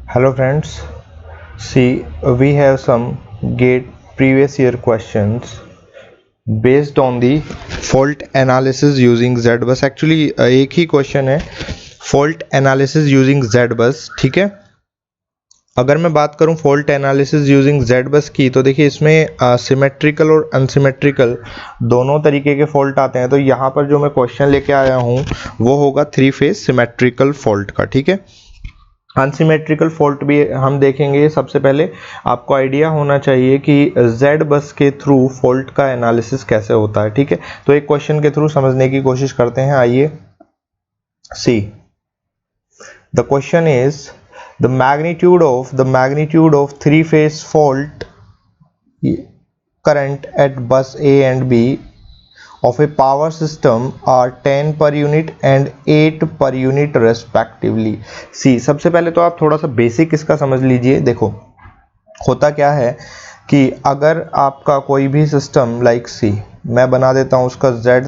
Hello friends, see we have some GATE previous year questions based on the fault analysis using ZBus. Actually एक ही question है fault analysis using ZBus, ठीक है। अगर मैं बात करूं फॉल्ट एनालिसिस यूजिंग ZBus की, तो देखिए इसमें सिमेट्रिकल और अनसिमेट्रिकल दोनों तरीके के फॉल्ट आते हैं। तो यहाँ पर जो मैं क्वेश्चन लेके आया हूँ वो होगा 3 फेज सिमेट्रिकल फॉल्ट का, ठीक है। अनसिमेट्रिकल फॉल्ट भी हम देखेंगे। सबसे पहले आपको आइडिया होना चाहिए कि ZBus के थ्रू फॉल्ट का एनालिसिस कैसे होता है, ठीक है। तो एक क्वेश्चन के थ्रू समझने की कोशिश करते हैं। आइए see the question is the magnitude of three phase fault current at bus A and B of a power system are 10 per unit and 8 per unit respectively. सी सबसे पहले तो आप थोड़ा सा बेसिक इसका समझ लीजिए। देखो होता क्या है कि अगर आपका कोई भी सिस्टम लाइक सी, मैं बना देता हूं उसका Z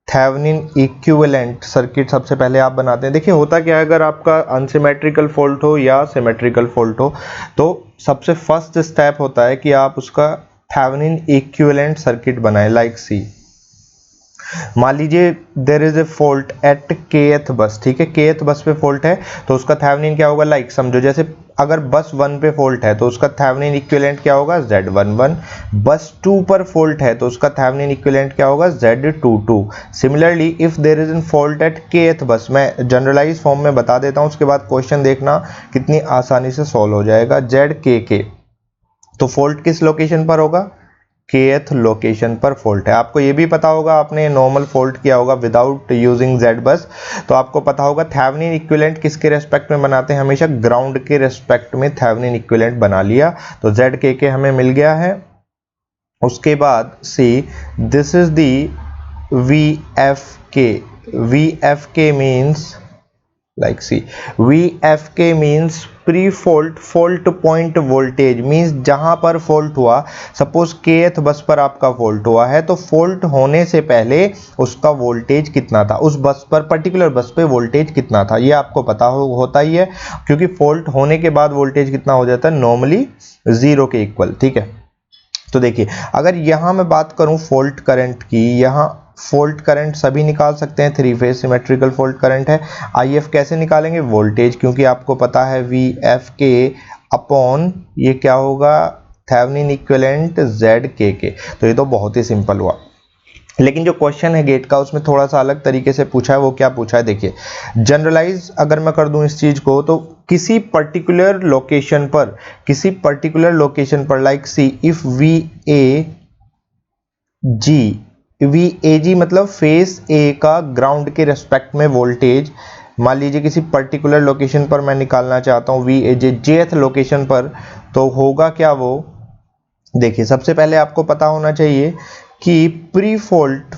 थेवेनिन इक्विवेलेंट सर्किट सबसे पहले आप बनाते हैं। देखिए होता क्या है, अगर आपका अनसिमेट्रिकल फॉल्ट हो या सिमेट्रिकल फॉल्ट हो तो सबसे फर्स्ट स्टेप होता है कि आप उसका थेवेनिन इक्विवेलेंट सर्किट बनाएं। लाइक सी, मान लीजिए there is a fault at kth bus, ठीक है। kth बस पे फॉल्ट है तो उसका थेवेनिन क्या होगा, लाइक समझो जैसे अगर बस 1 पे फॉल्ट है तो उसका थेवेनिन इक्विवेलेंट क्या होगा, Z11। बस 2 पर फॉल्ट है तो उसका थेवेनिन इक्विवेलेंट क्या होगा, Z22। Similarly if there is an fault at kth bus, मैं जनरलाइज फॉर्म में बता देता हूं, उसके बाद क्वेश्चन देखना कितनी आसानी से सॉल्व हो जाएगा। ZKK, तो फॉल्ट किस लोकेशन पर होगा, kth लोकेशन पर फॉल्ट है। आपको ये भी पता होगा, आपने नॉर्मल फॉल्ट किया होगा विदाउट यूजिंग ZBus, तो आपको पता होगा थेवेनिन इक्विवेलेंट किसके रेस्पेक्ट में बनाते हैं, हमेशा ग्राउंड के रेस्पेक्ट में थेवेनिन इक्विवेलेंट बना लिया। तो ZKK हमें मिल गया है। उसके बाद see this is the VFK। VFK means like see VFK means pre fault fault point voltage, means जहां पर फॉल्ट हुआ, सपोज kth बस पर आपका फॉल्ट हुआ है तो फॉल्ट होने से पहले उसका वोल्टेज कितना था, उस बस पर पर्टिकुलर बस पे वोल्टेज कितना था, ये आपको पता होता ही है, क्योंकि फॉल्ट होने के बाद वोल्टेज कितना हो जाता है, नॉर्मली 0 के इक्वल, ठीक है। तो देखिए अगर यहां मैं बात करूं फॉल्ट करंट की, यहां फॉल्ट करंट सभी निकाल सकते हैं, 3 फेज सिमेट्रिकल फॉल्ट करंट है। IF कैसे निकालेंगे, वोल्टेज, क्योंकि आपको पता है VFK अपॉन ये क्या होगा, थेवेनिन इक्विवेलेंट ZKK। तो ये तो बहुत ही सिंपल हुआ। लेकिन जो क्वेश्चन है गेट का उसमें थोड़ा सा अलग तरीके से पूछा है। वो क्या पूछा है, देखिए जनरलाइज अगर मैं कर दूं इस चीज को, तो किसी पर्टिकुलर लोकेशन पर लाइक सी इफ VAG मतलब फेस A का ग्राउंड के रेस्पेक्ट में वोल्टेज, मान लीजिए किसी पर्टिकुलर लोकेशन पर मैं निकालना चाहता हूं VAG jth लोकेशन पर, तो होगा क्या वो, देखिए सबसे पहले आपको पता होना चाहिए कि प्री फॉल्ट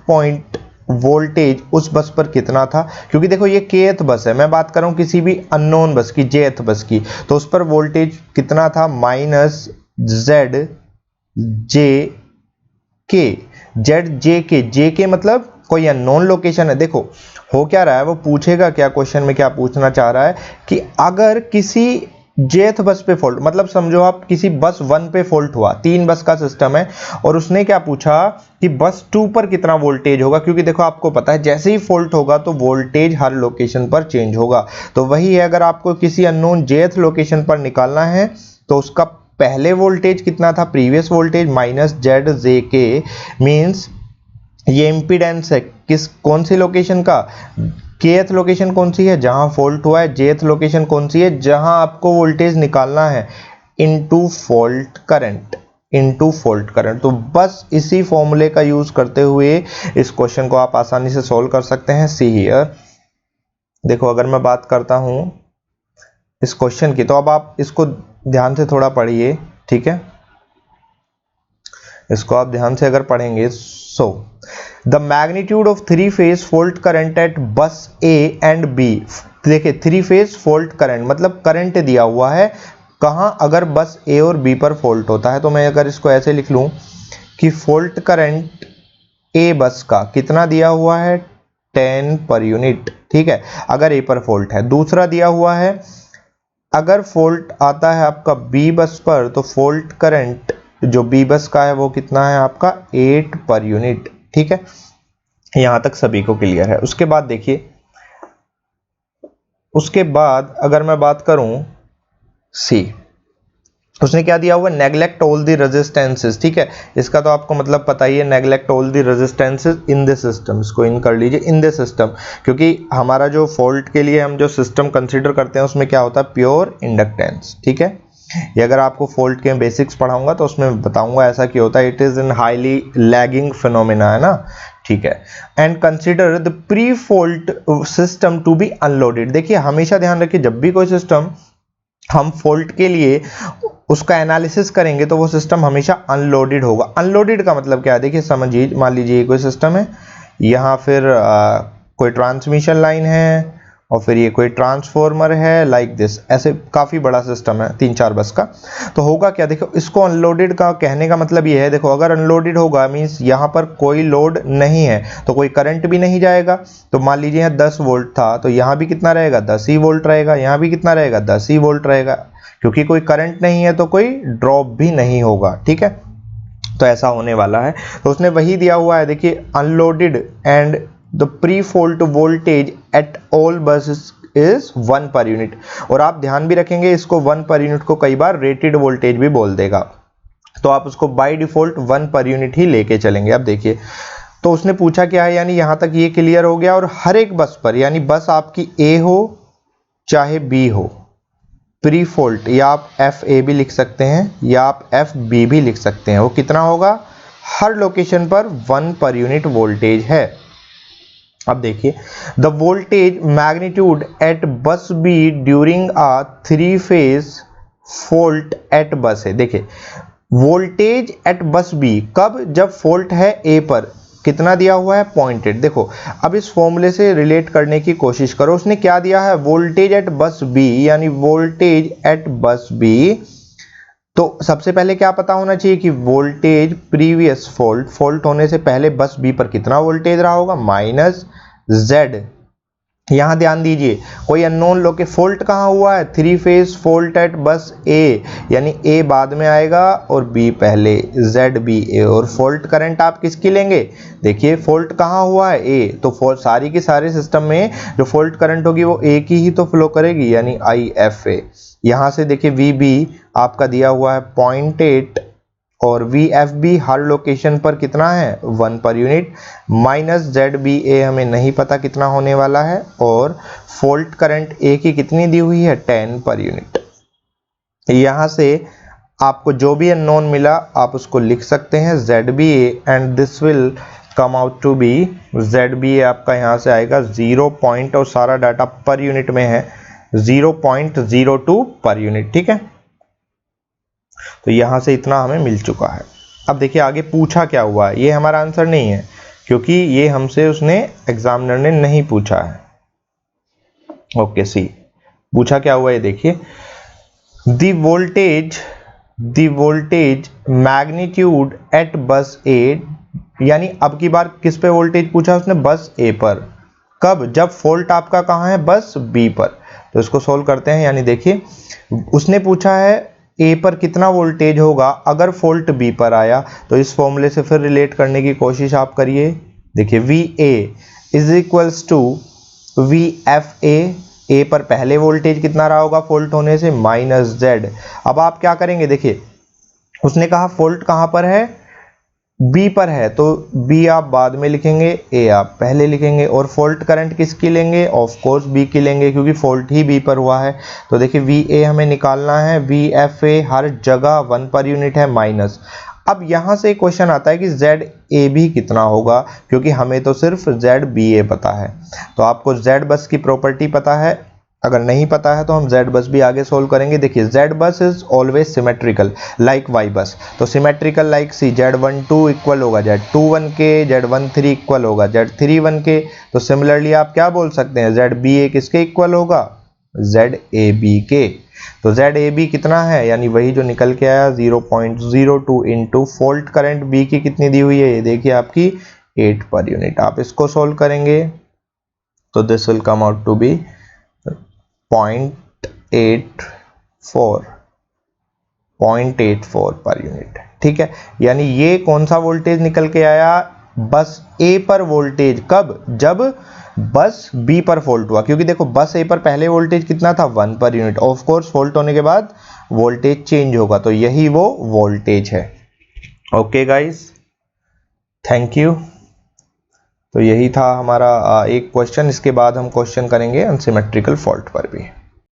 पॉइंट वोल्टेज उस बस पर कितना था, क्योंकि देखो ये kth बस है, मैं बात कर रहा हूं किसी भी अननोन बस की, jth बस की, तो उस पर वोल्टेज कितना था, ZJK मतलब कोई अननोन लोकेशन है। देखो हो क्या रहा है, वो पूछेगा क्या, क्वेश्चन में क्या पूछना चाह रहा है कि अगर किसी jth बस पे फॉल्ट, मतलब समझो आप किसी बस 1 पे फॉल्ट हुआ, 3 बस का सिस्टम है, और उसने क्या पूछा कि बस 2 पर कितना वोल्टेज होगा, क्योंकि देखो आपको पता है जैसे ही फॉल्ट होगा तो वोल्टेज हर लोकेशन पर चेंज होगा। तो वही है, अगर आपको किसी अननोन jth लोकेशन पर निकालना है तो उसका पहले वोल्टेज कितना था, previous voltage minus ZJK, means ये इंपीडेंस है कौन सी लोकेशन का, kth लोकेशन कौन सी है जहां फॉल्ट हुआ है, jth लोकेशन कौन सी है जहां आपको वोल्टेज निकालना है, इनटू फॉल्ट करंट। तो बस इसी फॉर्मूले का यूज करते हुए इस क्वेश्चन को आप आसानी से सॉल्व कर सकते हैं। सी हियर, देखो अगर मैं बात करता हूं इस क्वेश्चन की, तो अब आप इसको ध्यान से थोड़ा पढ़िए, ठीक है। इसको आप ध्यान से अगर पढ़ेंगे, so the magnitude of 3 phase fault current eight बस A एंड B। देखिए 3 फेज फॉल्ट करंट मतलब करंट दिया हुआ है कहां, अगर बस A और B पर फॉल्ट होता है, तो मैं अगर इसको ऐसे लिख लूं कि फॉल्ट करंट A बस का कितना दिया हुआ है, 10 पर यूनिट, ठीक है, अगर A पर फॉल्ट है। दूसरा दिया हुआ है अगर फॉल्ट आता है आपका बी बस पर तो फॉल्ट करंट जो बी बस का है वो कितना है आपका 8 पर यूनिट। ठीक है, यहां तक सभी को क्लियर है। उसके बाद देखिए, उसके बाद अगर मैं बात करूं सी, उसने क्या दिया हुआ, नेग्लेक्ट ऑल द रेजिस्टेंसेस। ठीक है, इसका तो आपको मतलब पता ही है, neglect all the resistances in the system, इसको इन कर लीजिए इन द सिस्टम, क्योंकि हमारा जो फॉल्ट के लिए हम जो सिस्टम कंसीडर करते हैं उसमें क्या होता है, प्योर इंडक्टेंस। ठीक है, ये अगर आपको फॉल्ट के बेसिक्स पढ़ाऊंगा तो उसमें बताऊंगा ऐसा क्यों होता है, it is in highly lagging phenomena, है ना। ठीक है, and consider the pre fault system to be unloaded. देखिए हमेशा ध्यान रखिए, जब भी कोई सिस्टम हम फॉल्ट के लिए उसका एनालिसिस करेंगे तो वो सिस्टम हमेशा अनलोडेड होगा। अनलोडेड का मतलब क्या है, देखिए समझिए, मान लीजिए कोई सिस्टम है, यहाँ फिर कोई ट्रांसमिशन लाइन है और फिर ये कोई ट्रांसफॉर्मर है, लाइक दिस, ऐसे काफ़ी बड़ा सिस्टम है 3-4 बस का। तो होगा क्या, देखो इसको अनलोडेड का कहने का मतलब ये है, देखो अगर अनलोडेड होगा मीन्स यहाँ पर कोई लोड नहीं है तो कोई करंट भी नहीं जाएगा। तो मान लीजिए यहाँ 10 वोल्ट था तो यहाँ भी कितना रहेगा, 10 ही वोल्ट रहेगा, यहाँ भी कितना रहेगा, 10 ही वोल्ट रहेगा, क्योंकि कोई करंट नहीं है तो कोई ड्रॉप भी नहीं होगा। ठीक है, तो ऐसा होने वाला है। तो उसने वही दिया हुआ है, देखिए unloaded and the pre fault voltage at all buses is 1 पर यूनिट। और आप ध्यान भी रखेंगे, इसको 1 पर यूनिट को कई बार रेटेड वोल्टेज भी बोल देगा, तो आप उसको बाय डिफॉल्ट 1 पर यूनिट ही लेके चलेंगे। अब देखिए, तो उसने पूछा क्या है, यानी यहां तक ये क्लियर हो गया। और हर एक बस पर, यानी बस आपकी ए हो चाहे बी हो, प्री फॉल्ट या आप एफ ए भी लिख सकते हैं या आप एफ बी भी लिख सकते हैं, वो कितना होगा, हर लोकेशन पर 1 पर यूनिट वोल्टेज है। अब देखिए, the voltage magnitude at bus B during a 3 phase fault at bus है। देखिए वोल्टेज एट बस बी कब, जब फॉल्ट है ए पर, कितना दिया हुआ है, पॉइंटेड। देखो अब इस फॉर्मूले से रिलेट करने की कोशिश करो, उसने क्या दिया है, वोल्टेज एट बस बी, यानी वोल्टेज एट बस बी। तो सबसे पहले क्या पता होना चाहिए कि वोल्टेज प्रीवियस फॉल्ट होने से पहले बस बी पर कितना वोल्टेज रहा होगा, माइनस जेड। यहां ध्यान दीजिए, कोई अननोन लो के फॉल्ट कहां हुआ है, 3 फेज फॉल्ट एट बस ए, यानी ए बाद में आएगा और बी पहले, जेड बी ए। और फॉल्ट करंट आप किसकी लेंगे, देखिए फॉल्ट कहां हुआ है, ए, तो सारी की सारे सिस्टम में जो फॉल्ट करंट होगी वो ए की ही तो फ्लो करेगी, यानी आई एफ ए। यहां से देखिए वी बी आपका दिया हुआ है 0.8 और वी एफ बी हर लोकेशन पर कितना है, 1 पर unit, minus Z B A हमें नहीं पता कितना होने वाला है, और फॉल्ट करंट ए की कितनी दी हुई है, 10 पर यूनिट। यहां से आपको जो भी अननोन मिला आप उसको लिख सकते हैं Z B A, and this will come out to be, Z B A आपका यहां से आएगा 0 पॉइंट, और सारा डाटा पर यूनिट में है, 0.02 पर यूनिट। ठीक है, तो यहां से इतना हमें मिल चुका है। अब देखिए आगे पूछा क्या हुआ है, ये हमारा आंसर नहीं है क्योंकि ये हमसे उसने एग्जामिनर ने नहीं पूछा है। ओके सी, पूछा क्या हुआ है, देखिए द वोल्टेज मैग्नीट्यूड एट बस ए, यानी अब की बार किस पे वोल्टेज पूछा उसने, बस ए पर, कब, जब फॉल्ट आपका कहां है, बस बी पर। तो इसको सोल्व करते हैं, यानी देखिए उसने पूछा है ए पर कितना वोल्टेज होगा अगर फॉल्ट बी पर आया, तो इस फॉर्मूले से फिर रिलेट करने की कोशिश आप करिए। देखिए V A is equals to V F A पर पहले वोल्टेज कितना रहा होगा फॉल्ट होने से, माइनस जेड। अब आप क्या करेंगे, देखिए उसने कहा फॉल्ट कहां पर है, बी पर है, तो बी आप बाद में लिखेंगे, ए आप पहले लिखेंगे, और फॉल्ट करंट किसकी लेंगे, ऑफ कोर्स बी की लेंगे क्योंकि फॉल्ट ही बी पर हुआ है। तो देखिए वी ए हमें निकालना है, वी एफ ए हर जगह 1 पर यूनिट है, माइनस। अब यहां से क्वेश्चन आता है कि जेड ए भी कितना होगा, क्योंकि हमें तो सिर्फ जेड बी ए पता है। तो आपको जेड बस की प्रॉपर्टी पता है, अगर नहीं पता है तो हम जेड बस भी आगे सोल्व करेंगे। देखिए जेड बस is always symmetrical like why बस, तो सिमेट्रिकल लाइक सी, Z12 इक्वल होगा Z21 के, Z13 इक्वल होगा Z31 के। तो सिमिलरली आप क्या बोल सकते हैं, ZBA किसके इक्वल होगा, ZAB के। तो ZAB कितना है, यानी वही जो निकल के आया 0.02 इंटू फॉल्ट करंट B की कितनी दी हुई है, ये देखिए आपकी 8 पर यूनिट। आप इसको सोल्व करेंगे तो this will come out to be 0.8 0.84 per unit. ठीक है, यानी ये कौन सा वोल्टेज निकल के आया, बस ए पर वोल्टेज, कब, जब बस बी पर फॉल्ट हुआ, क्योंकि देखो बस ए पर पहले वोल्टेज कितना था 1 पर यूनिट, ऑफ कोर्स फॉल्ट होने के बाद वोल्टेज चेंज होगा, तो यही वो वोल्टेज है। Okay guys, thank you. तो यही था हमारा एक क्वेश्चन, इसके बाद हम क्वेश्चन करेंगे अनसिमेट्रिकल फॉल्ट पर भी।